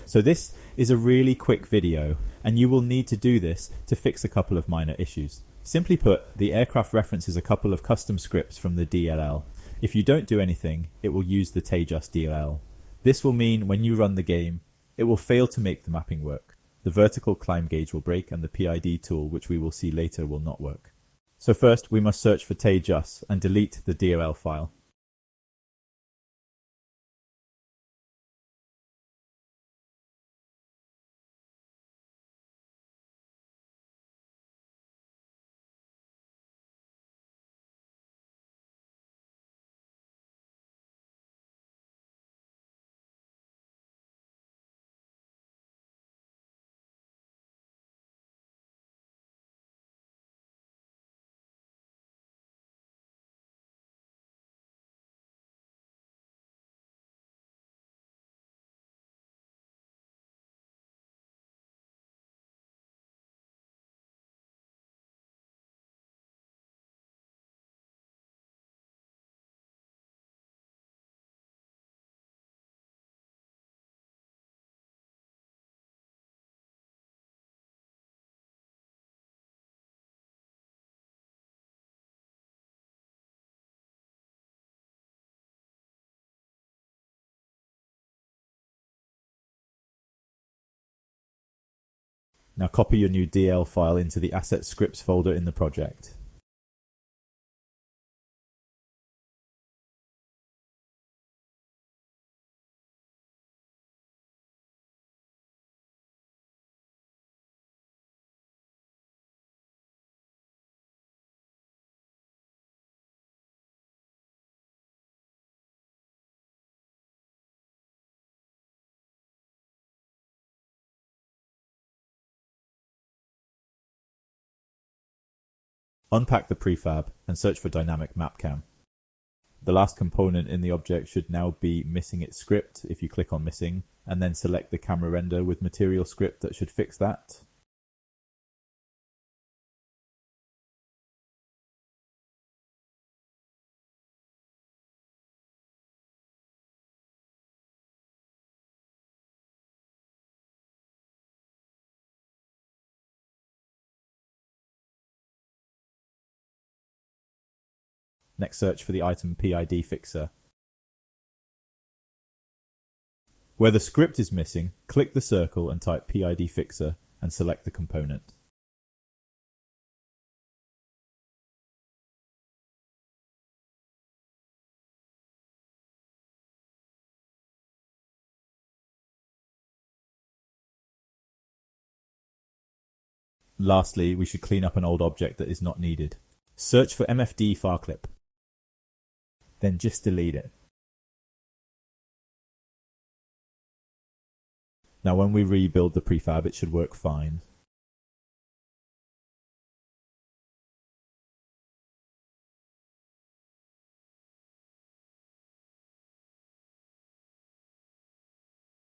So this is a really quick video, and you will need to do this to fix a couple of minor issues. Simply put, the aircraft references a couple of custom scripts from the DLL. If you don't do anything, it will use the Tejas DLL. This will mean when you run the game, it will fail to make the mapping work. The vertical climb gauge will break and the PID tool, which we will see later, will not work. So first we must search for Tejas and delete the DLL file. Now copy your new DL file into the Asset Scripts folder in the project. Unpack the prefab and search for dynamic mapcam. The last component in the object should now be missing its script if you click on missing, and then select the camera render with material script that should fix that. Next, search for the item PID fixer. Where the script is missing, click the circle and type PID fixer and select the component. Lastly, we should clean up an old object that is not needed. Search for MFD file clip. Then just delete it. Now when we rebuild the prefab, it should work fine.